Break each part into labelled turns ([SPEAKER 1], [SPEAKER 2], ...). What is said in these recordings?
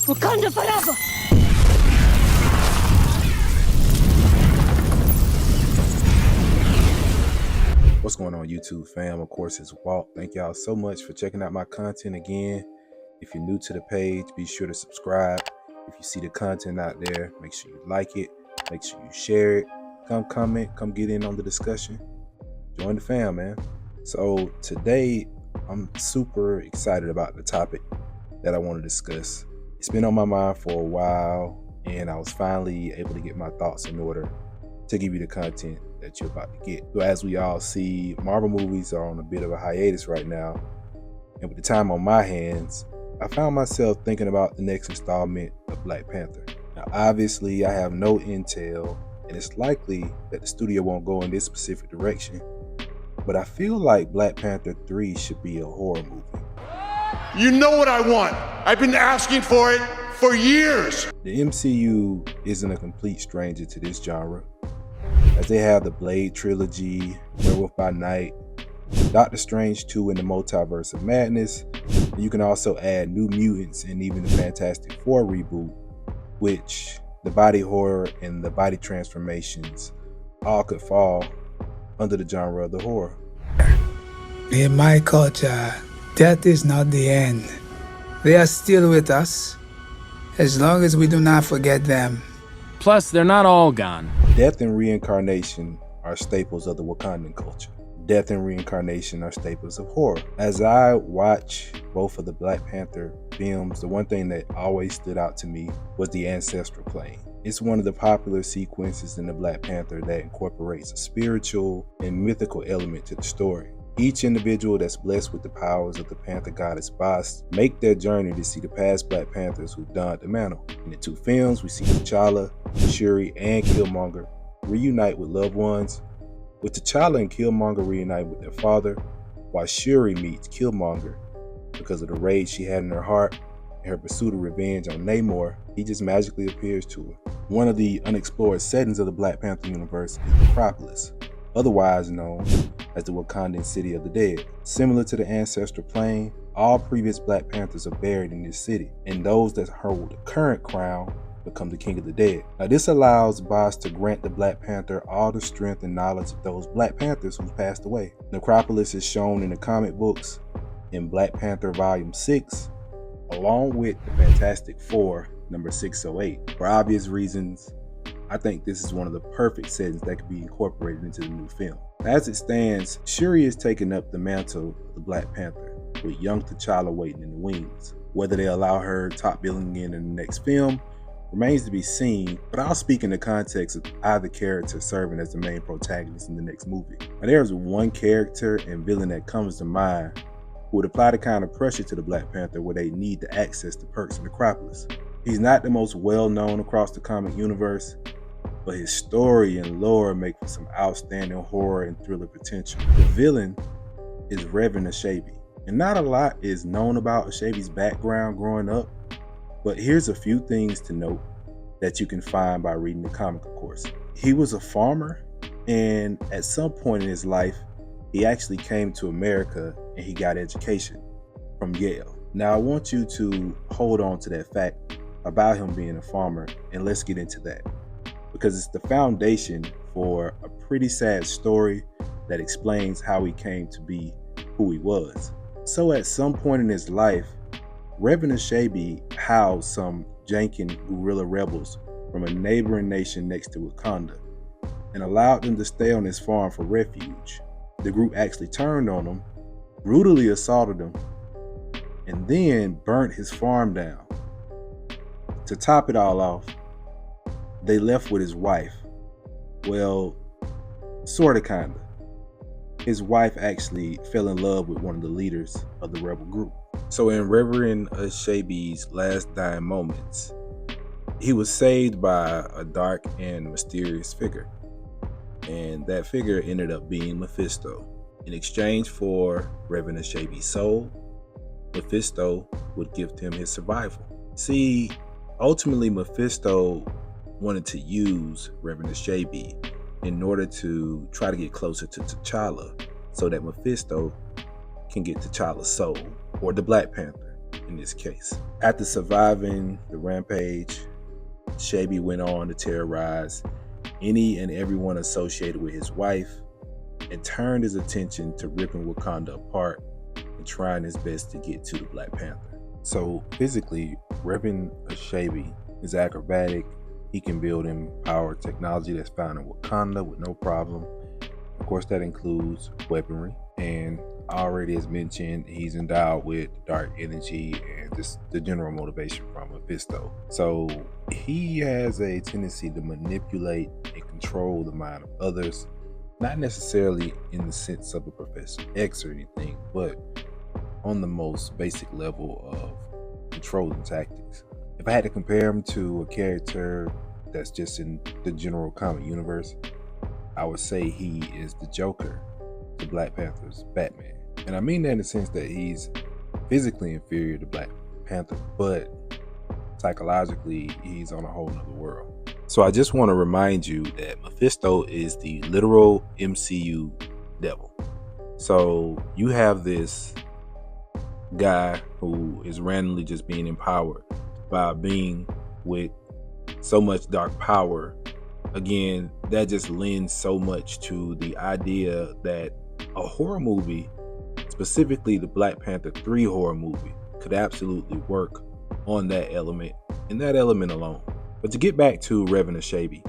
[SPEAKER 1] Wakanda forever!
[SPEAKER 2] What's going on, YouTube fam? Of course, it's Walt. Thank y'all so much for checking out my content again. If you're new to the page, be sure to subscribe. If you see the content out there, make sure you like it. Make sure you share it. Come comment, come get in on the discussion. Join the fam, man. So today, I'm super excited about the topic that I want to discuss. It's been on my mind for a while, and I was finally able to get my thoughts in order to give you the content that you're about to get. So as we all see, Marvel movies are on a bit of a hiatus right now, and with the time on my hands, I found myself thinking about the next installment of Black Panther. Now obviously I have no intel, and it's likely that the studio won't go in this specific direction, but I feel like Black Panther 3 should be a horror movie.
[SPEAKER 3] You know what I want. I've been asking for it for years.
[SPEAKER 2] The MCU isn't a complete stranger to this genre, as they have the Blade trilogy, Werewolf by Night, Doctor Strange 2 in the Multiverse of Madness, and you can also add New Mutants and even the Fantastic Four reboot, which the body horror and the body transformations all could fall under the genre of the horror.
[SPEAKER 4] In my culture, death is not the end. They are still with us, as long as we do not forget them.
[SPEAKER 5] Plus, they're not all gone.
[SPEAKER 2] Death and reincarnation are staples of the Wakandan culture. Death and reincarnation are staples of horror. As I watch both of the Black Panther films, the one thing that always stood out to me was the ancestral plane. It's one of the popular sequences in the Black Panther that incorporates a spiritual and mythical element to the story. Each individual that's blessed with the powers of the Panther goddess Bast make their journey to see the past Black Panthers who donned the mantle. In the two films, we see T'Challa, Shuri, and Killmonger reunite with loved ones, with T'Challa and Killmonger reunite with their father, while Shuri meets Killmonger because of the rage she had in her heart and her pursuit of revenge on Namor. He just magically appears to her. One of the unexplored settings of the Black Panther universe is Necropolis, otherwise known as the Wakandan City of the Dead. Similar to the ancestral plane, all previous Black Panthers are buried in this city, and those that hold the current crown become the King of the Dead. Now this allows Bast to grant the Black Panther all the strength and knowledge of those Black Panthers who passed away. Necropolis is shown in the comic books in Black Panther Volume 6, along with the Fantastic Four number 608. For obvious reasons, I think this is one of the perfect settings that could be incorporated into the new film. As it stands, Shuri is taking up the mantle of the Black Panther, with young T'Challa waiting in the wings. Whether they allow her top billing again in the next film remains to be seen, but I'll speak in the context of either character serving as the main protagonist in the next movie. Now, there's one character and villain that comes to mind who would apply the kind of pressure to the Black Panther where they need to access the perks of Necropolis. He's not the most well-known across the comic universe, but his story and lore make for some outstanding horror and thriller potential. The villain is Reverend Ashabi, and not a lot is known about Ashabi's background growing up, but here's a few things to note that you can find by reading the comic, of course. He was a farmer, and at some point in his life, he actually came to America and he got education from Yale. Now I want you to hold on to that fact about him being a farmer, and let's get into that, because it's the foundation for a pretty sad story that explains how he came to be who he was. So at some point in his life, Reverend Ashabi housed some Jankin guerrilla rebels from a neighboring nation next to Wakanda and allowed them to stay on his farm for refuge. The group actually turned on him, brutally assaulted him, and then burnt his farm down. To top it all off, they left with his wife. Well, sorta kinda. His wife actually fell in love with one of the leaders of the rebel group. So in Reverend Ashabi's last dying moments, he was saved by a dark and mysterious figure. And that figure ended up being Mephisto. In exchange for Reverend Ashabi's soul, Mephisto would gift him his survival. See, ultimately Mephisto wanted to use Reverend Ashabi in order to try to get closer to T'Challa so that Mephisto can get T'Challa's soul, or the Black Panther in this case. After surviving the rampage, Shaby went on to terrorize any and everyone associated with his wife and turned his attention to ripping Wakanda apart and trying his best to get to the Black Panther. So physically, ripping a Shaby is acrobatic. He can build and power technology that's found in Wakanda with no problem. Of course, that includes weaponry, and already as mentioned, he's endowed with dark energy and just the general motivation from Mephisto. So he has a tendency to manipulate and control the mind of others, not necessarily in the sense of a Professor X or anything, but on the most basic level of controlling tactics. If I had to compare him to a character that's just in the general comic universe, I would say he is the Joker to Black Panther's Batman. And I mean that in the sense that he's physically inferior to Black Panther, but psychologically, he's on a whole nother world. So I just want to remind you that Mephisto is the literal MCU devil. So you have this guy who is randomly just being empowered by a being with so much dark power. Again, that just lends so much to the idea that a horror movie, specifically the Black Panther 3 horror movie, could absolutely work on that element and that element alone. But to get back to Reverend Shaby,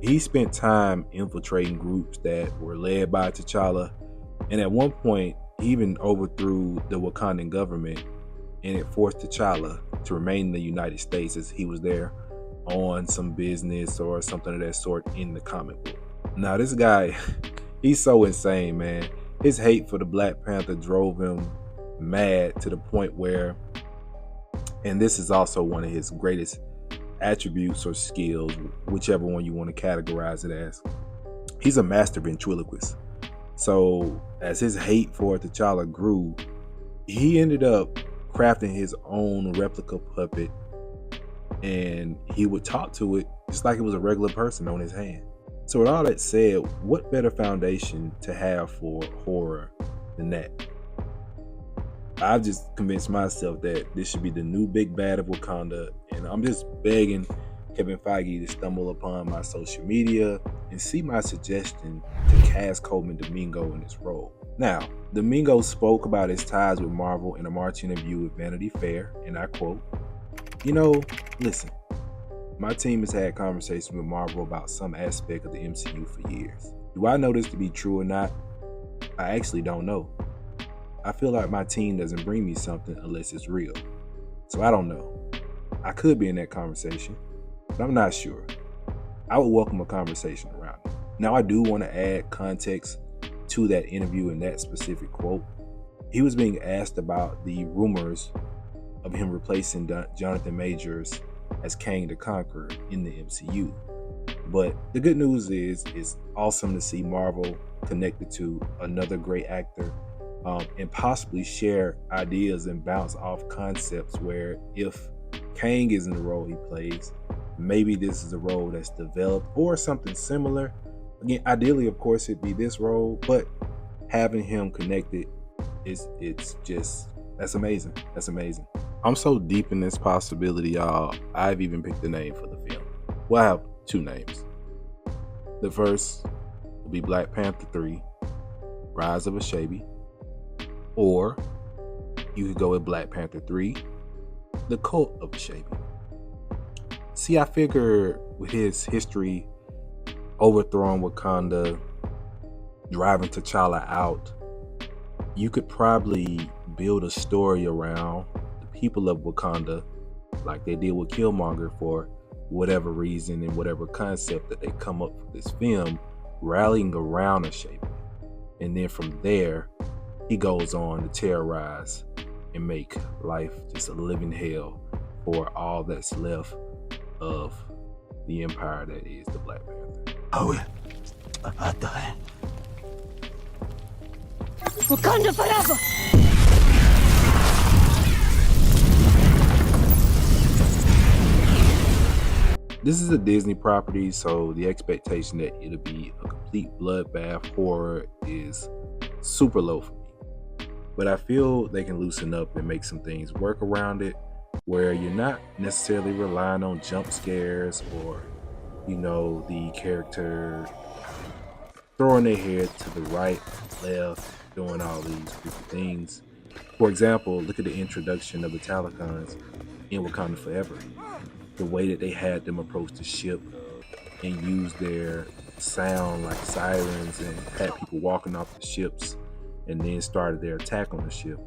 [SPEAKER 2] he spent time infiltrating groups that were led by T'Challa, and at one point he even overthrew the Wakandan government, and it forced T'Challa to remain in the United States as he was there on some business or something of that sort in the comic book. Now this guy, he's so insane, man. His hate for the Black Panther drove him mad to the point where, and this is also one of his greatest attributes or skills, whichever one you want to categorize it as, he's a master ventriloquist. So as his hate for T'Challa grew, he ended up crafting his own replica puppet, and he would talk to it just like it was a regular person on his hand. So with all that said, what better foundation to have for horror than that? I've just convinced myself that this should be the new big bad of Wakanda, and I'm just begging Kevin Feige to stumble upon my social media and see my suggestion to cast Coleman Domingo in this role. Now, Domingo spoke about his ties with Marvel in a March interview with Vanity Fair, and I quote, listen, my team has had conversations with Marvel about some aspect of the MCU for years. Do I know this to be true or not? I actually don't know. I feel like my team doesn't bring me something unless it's real. So I don't know. I could be in that conversation, but I'm not sure. I would welcome a conversation around it. Now I do want to add context to that interview and that specific quote. He was being asked about the rumors of him replacing Jonathan Majors as Kang the Conqueror in the MCU. But the good news is it's awesome to see Marvel connected to another great actor, and possibly share ideas and bounce off concepts where if Kang is in the role he plays, maybe this is a role that's developed or something similar. Again, ideally, of course, it'd be this role, but having him connected that's amazing. That's amazing. I'm so deep in this possibility, y'all. I've even picked a name for the film. Well, I have two names. The first will be Black Panther 3, Rise of a Shaby. Or you could go with Black Panther 3, The Cult of a Shaby. See, I figure with his history, overthrowing Wakanda, driving T'Challa out, you could probably build a story around the people of Wakanda like they did with Killmonger for whatever reason and whatever concept that they come up for this film, rallying around a Shaby. And then from there, he goes on to terrorize and make life just a living hell for all that's left of the empire that is the Black Panther.
[SPEAKER 1] Wakanda forever!
[SPEAKER 2] This is a Disney property, so the expectation that it'll be a complete bloodbath horror is super low for me. But I feel they can loosen up and make some things work around it where you're not necessarily relying on jump scares or, the character throwing their head to the right, left, doing all these different things. For example, look at the introduction of the Talicons in Wakanda Forever. The way that they had them approach the ship and use their sound like sirens and had people walking off the ships and then started their attack on the ship.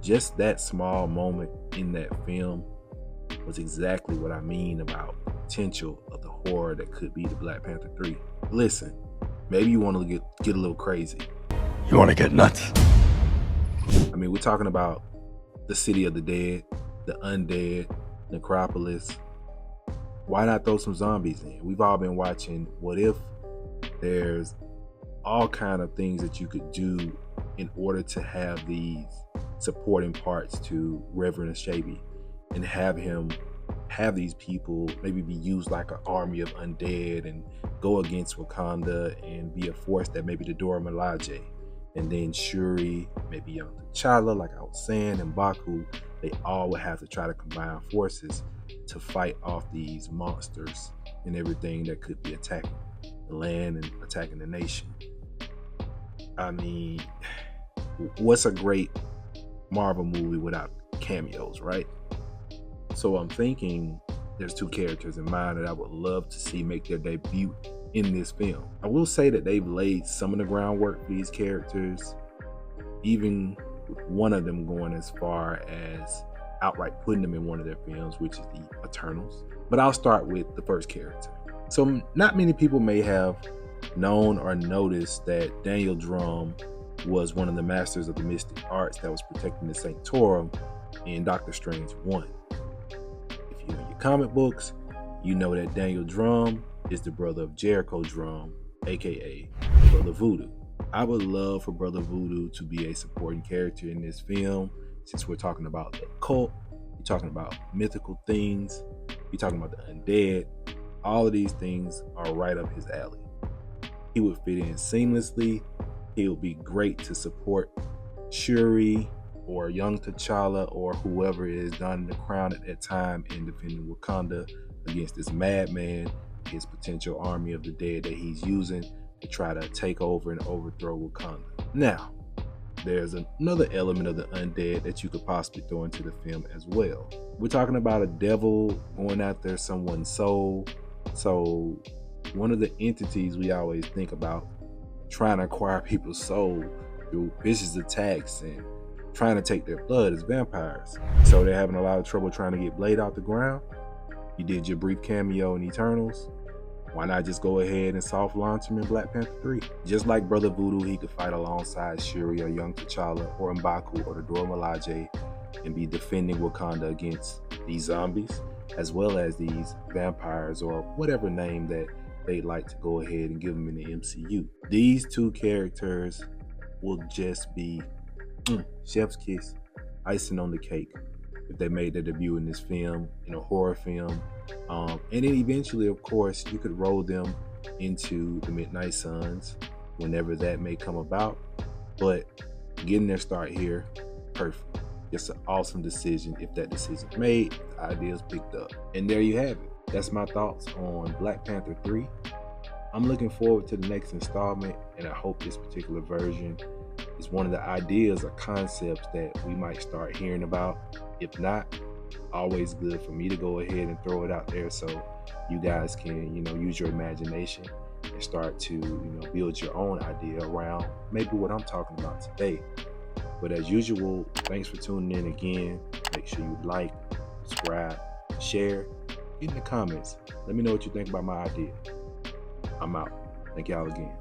[SPEAKER 2] Just that small moment in that film was exactly what I mean about the potential of the horror that could be the Black Panther 3. Listen, maybe you want to get a little crazy.
[SPEAKER 6] You want to get nuts?
[SPEAKER 2] I mean, we're talking about the City of the Dead, the Undead, Necropolis. Why not throw some zombies in? We've all been watching What If. There's all kind of things that you could do in order to have these supporting parts to Reverend Ashabi and have these people maybe be used like an army of undead and go against Wakanda and be a force that maybe the Dora Milaje and then Shuri, maybe young T'Challa, like I was saying, and Baku, they all would have to try to combine forces to fight off these monsters and everything that could be attacking the land and attacking the nation. I mean, what's a great Marvel movie without cameos, right? So I'm thinking there's two characters in mind that I would love to see make their debut in this film. I will say that they've laid some of the groundwork for these characters, even with one of them going as far as outright putting them in one of their films, which is the Eternals. But I'll start with the first character. So not many people may have known or noticed that Daniel Drum was one of the masters of the mystic arts that was protecting the Sanctorum in Doctor Strange 1. If you're in your comic books, you know that Daniel Drum is the brother of Jericho Drum, aka Brother Voodoo. I would love for Brother Voodoo to be a supporting character in this film, since we're talking about the occult, we're talking about mythical things, we're talking about the undead. All of these things are right up his alley. He would fit in seamlessly. He would be great to support Shuri or young T'Challa or whoever is donning the crown at that time in defending Wakanda against this madman, his potential army of the dead that he's using to try to take over and overthrow Wakanda. Now, there's another element of the undead that you could possibly throw into the film as well. We're talking about a devil going after someone's soul. So one of the entities we always think about trying to acquire people's soul through vicious attacks and trying to take their blood is vampires. So they're having a lot of trouble trying to get Blade off the ground. You did your brief cameo in Eternals. Why not just go ahead and soft launch him in Black Panther 3? Just like Brother Voodoo, he could fight alongside Shuri or young T'Challa or M'Baku or the Dora Milaje and be defending Wakanda against these zombies, as well as these vampires or whatever name that they'd like to go ahead and give them in the MCU. These two characters will just be chef's kiss, icing on the cake if they made their debut in this film, in a horror film. And then eventually, of course, you could roll them into the Midnight Suns whenever that may come about. But getting their start here, perfect. It's an awesome decision if that decision's made, the idea's picked up. And there you have it. That's my thoughts on Black Panther 3. I'm looking forward to the next installment, and I hope this particular version is one of the ideas or concepts that we might start hearing about. If not, always good for me to go ahead and throw it out there so you guys can, use your imagination and start to, build your own idea around maybe what I'm talking about today. But as usual, thanks for tuning in again. Make sure you like, subscribe, share, get in the comments. Let me know what you think about my idea. I'm out. Thank y'all again.